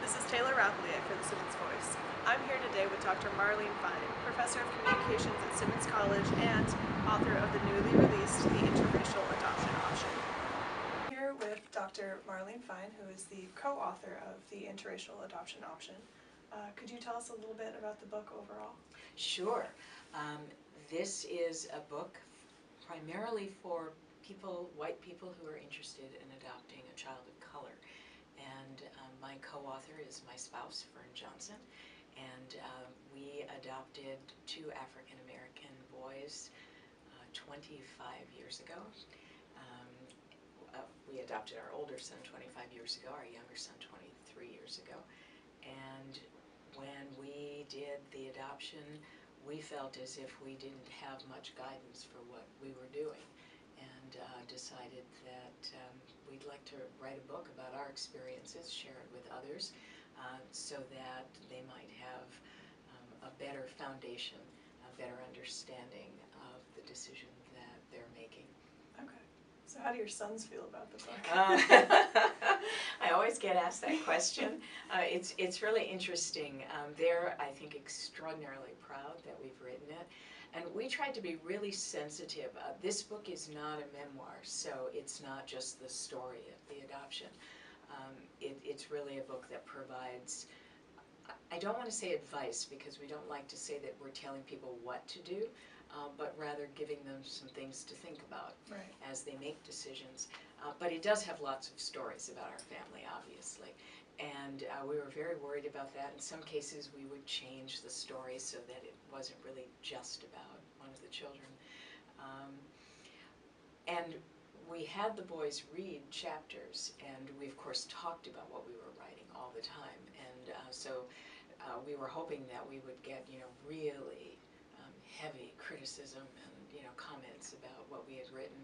This is Taylor Rapelier for the Simmons Voice. I'm here today with Dr. Marlene Fine, Professor of Communications at Simmons College and author of the newly released The Interracial Adoption Option. I'm here with Dr. Marlene Fine, who is the co-author of The Interracial Adoption Option. Could you tell us a little bit about the book overall? Sure. This is a book primarily for people, white people who are interested in adopting a child of color. And my co-author is my spouse, Fern Johnson, and we adopted two African-American boys 25 years ago. We adopted our older son 25 years ago, our younger son 23 years ago. And when we did the adoption, we felt as if we didn't have much guidance for what we were doing, and decided that we'd like to write a book about our experiences, share it with others, so that they might have a better foundation, a better understanding of the decision that they're making. Okay. So how do your sons feel about the book? I always get asked that question. It's really interesting. They're, I think, extraordinarily proud that we've written it. And we tried to be really sensitive. This book is not a memoir, so it's not just the story of the adoption. It's really a book that provides, I don't want to say advice, because we don't like to say that we're telling people what to do, but rather giving them some things to think about as they make decisions. But it does have lots of stories about our family, obviously. And we were very worried about that. In some cases, we would change the story so that it wasn't really just about one of the children. And we had the boys read chapters, and we, of course, talked about what we were writing all the time. And so we were hoping that we would get, really heavy criticism and, comments about what we had written.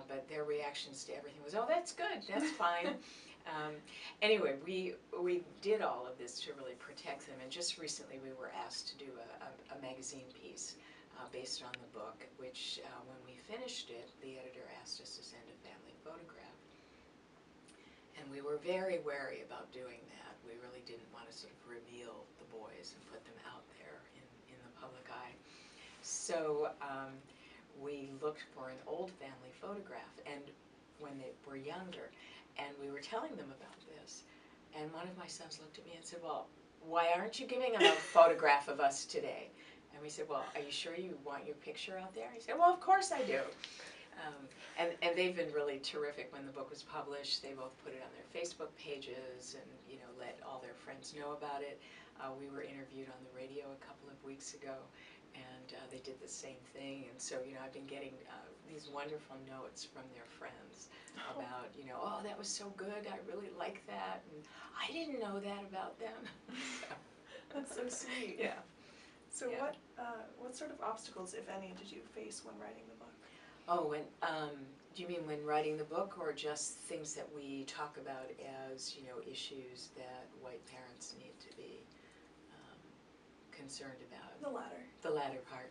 But their reactions to everything was, oh, that's good, that's fine. Anyway, we did all of this to really protect them, and just recently we were asked to do a magazine piece based on the book, which when we finished it, the editor asked us to send a family photograph. And we were very wary about doing that. We really didn't want to sort of reveal the boys and put them out there in the public eye. So we looked for an old family photograph, and when they were younger, and we were telling them about this, and one of my sons looked at me and said, well, why aren't you giving them a photograph of us today? And we said, well, are you sure you want your picture out there? He said, well, of course I do. And they've been really terrific. When the book was published, they both put it on their Facebook pages and let all their friends know about it. We were interviewed on the radio a couple of weeks ago, and they did the same thing. And so, I've been getting these wonderful notes from their friends about, oh, that was so good, I really like that, and I didn't know that about them. That's so sweet. Yeah. So Yeah. what sort of obstacles, if any, did you face when writing the book? Oh, do you mean when writing the book, or just things that we talk about as, issues that white parents need to be concerned about? The latter. The latter part.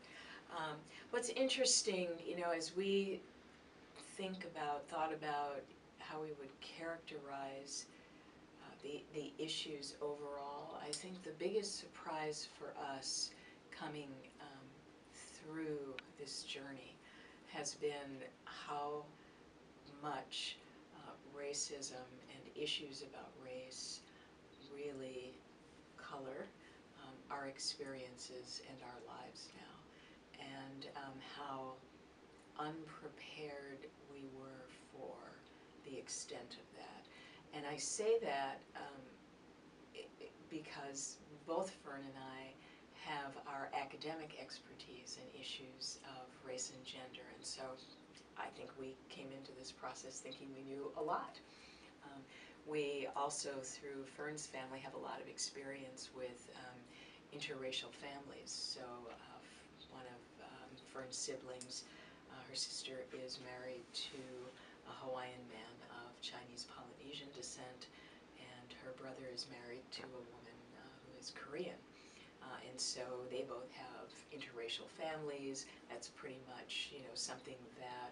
What's interesting, as we thought about how we would characterize the issues overall, I think the biggest surprise for us coming through this journey has been how much racism and issues about race really color our experiences and our lives now, and how unprepared we were for the extent of that. And I say that because both Fern and I have our academic expertise in issues of race and gender, and so I think we came into this process thinking we knew a lot. We also, through Fern's family, have a lot of experience with interracial families. So one of Fern's siblings, her sister, is married to a Hawaiian man of Chinese Polynesian descent, and her brother is married to a woman who is Korean. And so they both have interracial families. That's pretty much, something that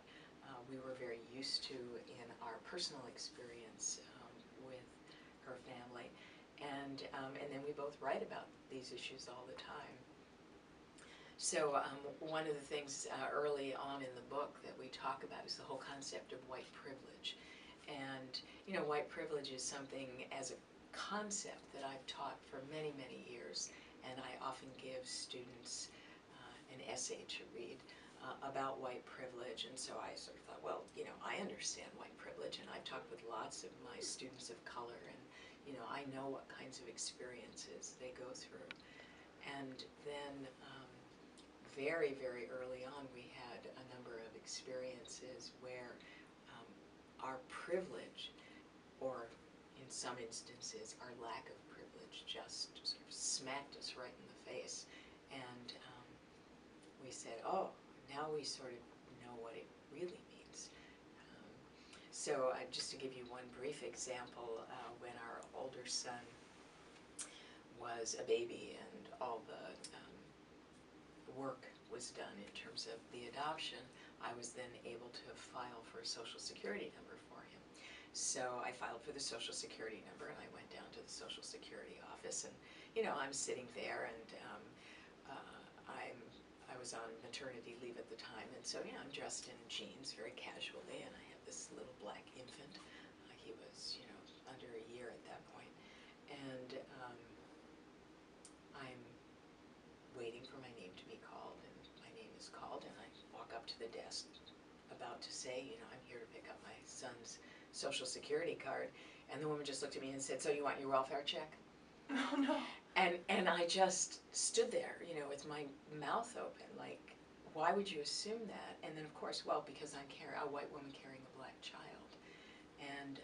we were very used to in our personal experience with her family. and then we both write about these issues all the time. So one of the things early on in the book that we talk about is the whole concept of white privilege. And, you know, white privilege is something as a concept that I've taught for many, many years, and I often give students an essay to read about white privilege, and so I sort of thought, well, you know, I understand white privilege, and I've talked with lots of my students of color, and, you know, I know what kinds of experiences they go through. And then very, very early on, we had a number of experiences where our privilege, or in some instances, our lack of privilege, just sort of smacked us right in the face. And we said, oh, now we sort of know what it really means. So just to give you one brief example, when our older son was a baby and all the work was done in terms of the adoption, I was then able to file for a Social Security number for him. So I filed for the Social Security number, and I went down to the Social Security office, and, you know, I'm sitting there, and I was on maternity leave at the time, and so, yeah, I'm dressed in jeans very casually, and I have this little black infant. He was, you know, under a year at that point, and I'm waiting for my name to be called, and my name is called, and I walk up to the desk about to say, you know, I'm here to pick up my son's Social Security card, and the woman just looked at me and said, so you want your welfare check? Oh, no. And I just stood there, you know, with my mouth open, like, why would you assume that? And then, of course, well, because I'm a white woman carrying a black child. And,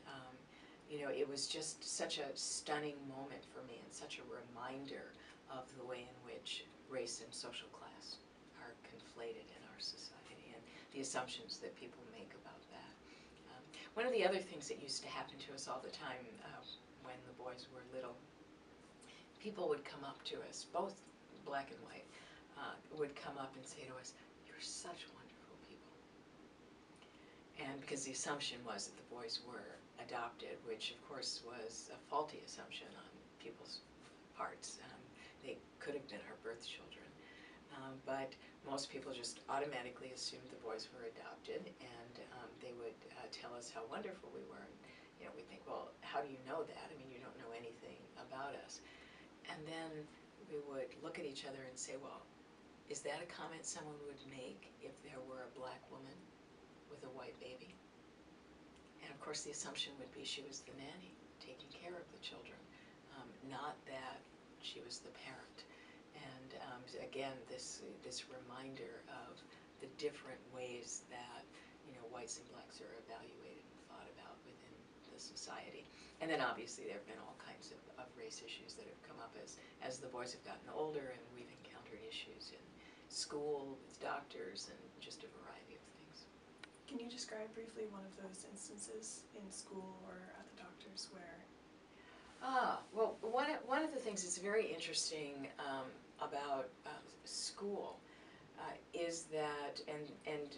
you know, it was just such a stunning moment for me, and such a reminder of the way in which race and social class are conflated in our society, and the assumptions that people make about that. One of the other things that used to happen to us all the time when the boys were little, people would come up to us, both black and white, would come up and say to us, you're such wonderful people. And because the assumption was that the boys were adopted, which of course was a faulty assumption on people's parts. They could have been our birth children. But most people just automatically assumed the boys were adopted, and they would tell us how wonderful we were. And, you know, we'd think, well, how do you know that? I mean, you don't know anything about us. And then we would look at each other and say, well, is that a comment someone would make if there were a black woman with a white baby? And of course the assumption would be she was the nanny taking care of the children, not that she was the parent. And again, this reminder of the different ways that, you know, whites and blacks are evaluated and thought about within the society. And then obviously there have been all kinds of race issues that have come up as the boys have gotten older, and we've encountered issues in school with doctors and just a variety of things. Can you describe briefly one of those instances in school or at the doctor's where? Well, one of the things that's very interesting about school is that, and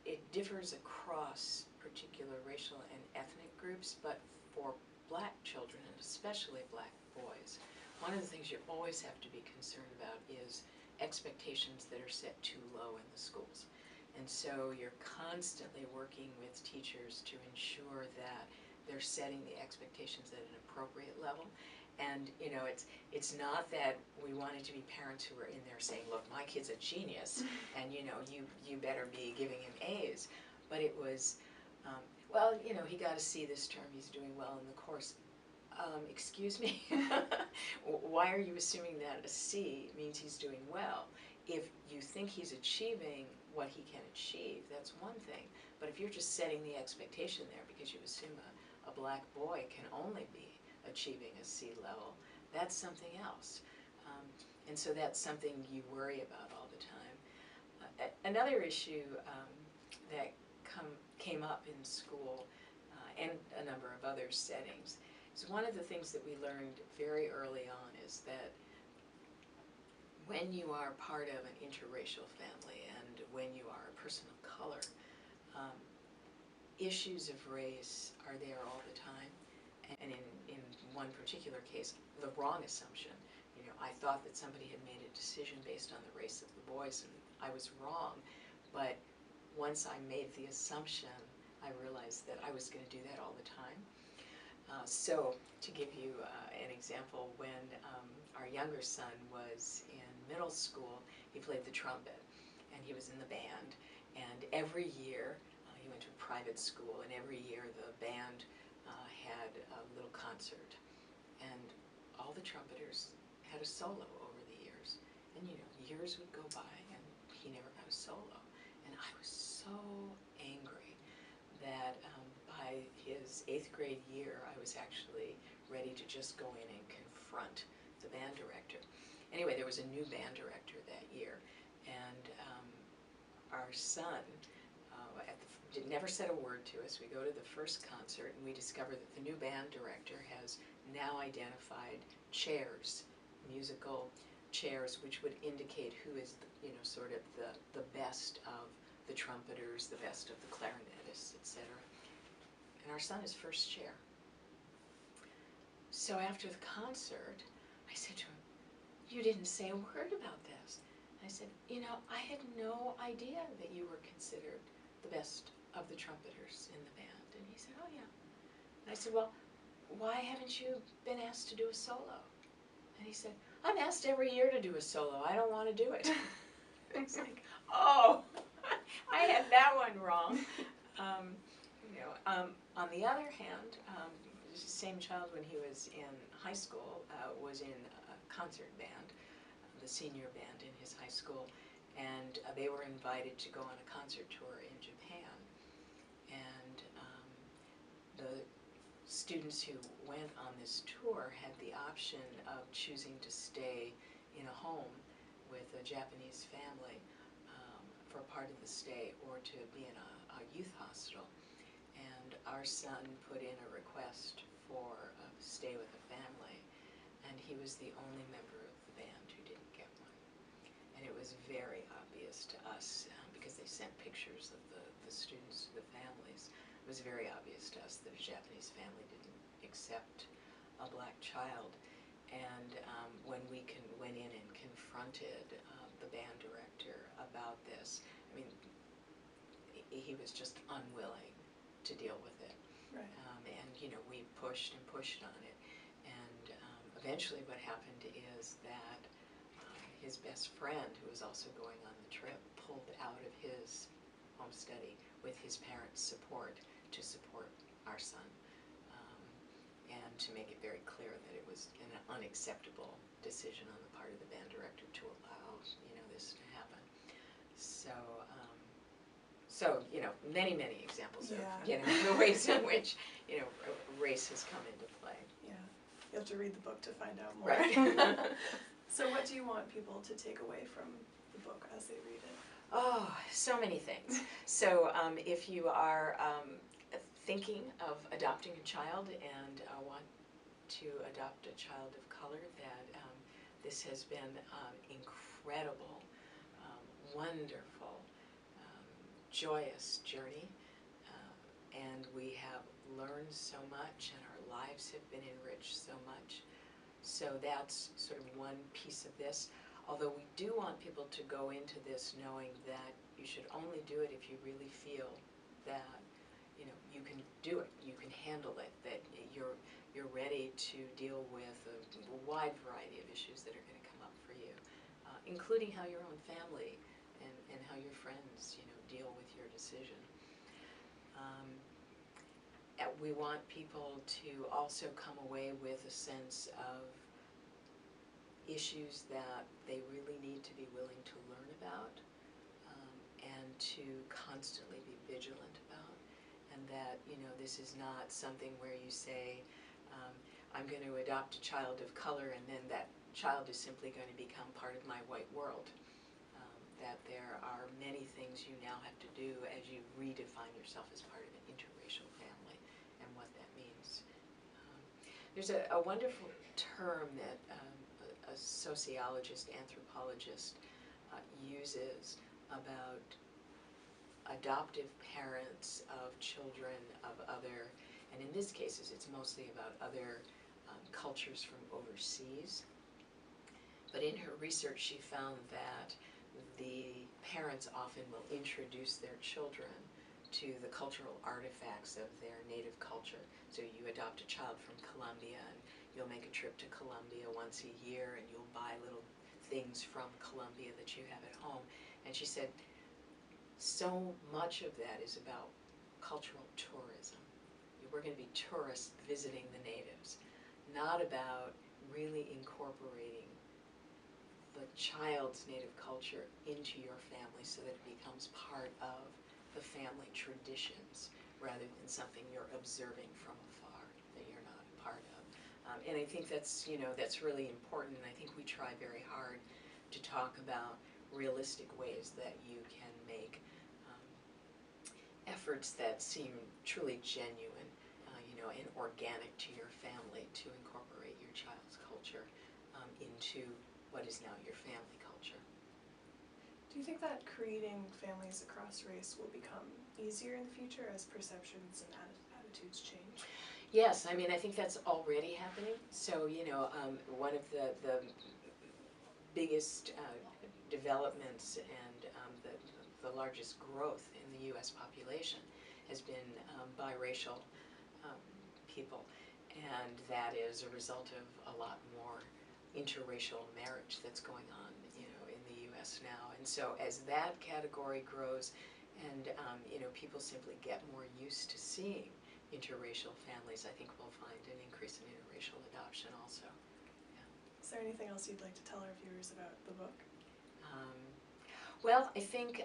it differs across particular racial and ethnic groups, but for black children, and especially black boys, one of the things you always have to be concerned about is expectations that are set too low in the schools. And so you're constantly working with teachers to ensure that they're setting the expectations at an appropriate level. And, you know, it's not that we wanted to be parents who were in there saying, look, my kid's a genius, and, you know, you better be giving him A's. But it was, well, you know, he got a C this term, he's doing well in the course. Excuse me, why are you assuming that a C means he's doing well? If you think he's achieving what he can achieve, that's one thing. But if you're just setting the expectation there because you assume a black boy can only be achieving a C level, that's something else. And so that's something you worry about all the time. Another issue that came up in school and a number of other settings is one of the things that we learned very early on is that when you are part of an interracial family and when you are a person of color, issues of race are there all the time. And in one particular case, the wrong assumption. You know, I thought that somebody had made a decision based on the race of the boys, and I was wrong. But once I made the assumption, I realized that I was going to do that all the time. So to give you an example, when our younger son was in middle school, he played the trumpet, and he was in the band. And every year, he went to a private school, and every year the band had a little concert. And all the trumpeters had a solo over the years. And you know, years would go by, and he never got a solo. And I was so angry that by his 8th grade year, I was actually ready to just go in and confront the band director. Anyway, there was a new band director that year, and our son never said a word to us. We go to the first concert, and we discover that the new band director has now identified chairs, musical chairs, which would indicate who is, you know, sort of the best of the trumpeters, the best of the clarinetists, etc. And our son is first chair. So after the concert, I said to him, "You didn't say a word about this." I said, "You know, I had no idea that you were considered the best of the trumpeters in the band." And he said, "Oh yeah." And I said, "Well, why haven't you been asked to do a solo?" And he said, "I'm asked every year to do a solo. I don't want to do it." I was like, oh, I had that one wrong. On the other hand, the same child when he was in high school was in a concert band, the senior band in his high school, and they were invited to go on a concert tour in Japan. And the students who went on this tour had the option of choosing to stay in a home with a Japanese family for part of the stay, or to be in a youth hostel. And our son put in a request for a stay with a family, and he was the only member of the band who didn't get one. And it was very obvious to us, because they sent pictures of the students to the families. It was very obvious to us that a Japanese family didn't accept a black child. And when we went in and confronted the band director about this, I mean, he was just unwilling to deal with it. Right. And you know, we pushed and pushed on it. And eventually what happened is that his best friend, who was also going on the trip, pulled out of his home study with his parents' support to support our son, and to make it very clear that it was an unacceptable decision on the part of the band director to allow, you know, this to happen. So you know, many examples of, you know, the ways in which, you know, race has come into play. Yeah, you have to read the book to find out more. Right. So what do you want people to take away from the book as they read it? Oh, so many things. So if you are thinking of adopting a child and want to adopt a child of color, that this has been incredible, wonderful, joyous journey, and we have learned so much, and our lives have been enriched so much. So that's sort of one piece of this. Although we do want people to go into this knowing that you should only do it if you really feel that, you know, you can do it, you can handle it, that you're ready to deal with a wide variety of issues that are going to come up for you, including how your own family and how your friends, you know, deal with your decision. We want people to also come away with a sense of issues that they really need to be willing to learn about, and to constantly be vigilant about. And that, you know, this is not something where you say, I'm going to adopt a child of color, and then that child is simply going to become part of my white world. That there are many things you now have to do as you redefine yourself as part of an interracial family, and what that means. There's a wonderful term that a sociologist, anthropologist uses about adoptive parents of children of other And in this case, it's mostly about other cultures from overseas. But in her research, she found that the parents often will introduce their children to the cultural artifacts of their native culture. So you adopt a child from Colombia, and you'll make a trip to Colombia once a year, and you'll buy little things from Colombia that you have at home. And she said, so much of that is about cultural tourism. We're going to be tourists visiting the natives, not about really incorporating the child's native culture into your family so that it becomes part of the family traditions rather than something you're observing from afar that you're not a part of. And I think that's, that's really important, and I think we try very hard to talk about realistic ways that you can make efforts that seem truly genuine, and organic to your family to incorporate your child's culture into what is now your family culture. Do you think that creating families across race will become easier in the future as perceptions and attitudes change? Yes, I mean, I think that's already happening. So, one of the biggest developments and the largest growth in the U.S. population has been biracial people, and that is a result of a lot more interracial marriage that's going on, in the U.S. now. And so as that category grows, and people simply get more used to seeing interracial families, I think we'll find an increase in interracial adoption also. Yeah. Is there anything else you'd like to tell our viewers about the book? Well, I think,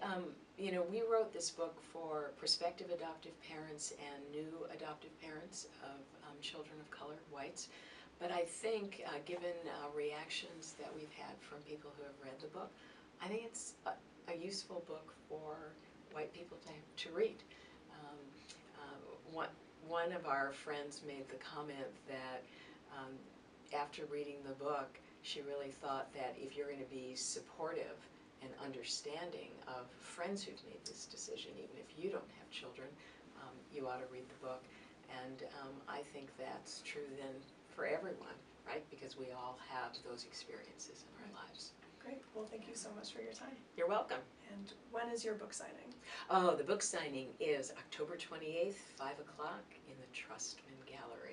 we wrote this book for prospective adoptive parents and new adoptive parents of children of color, whites. But I think, given reactions that we've had from people who have read the book, I think it's a useful book for white people to read. One of our friends made the comment that after reading the book, she really thought that if you're going to be supportive and understanding of friends who've made this decision, even if you don't have children, you ought to read the book. And I think that's true then for everyone, right? Because we all have those experiences in our lives. Great. Well, thank you so much for your time. You're welcome. And when is your book signing? Oh, the book signing is October 28th, 5 o'clock in the Trustman Gallery.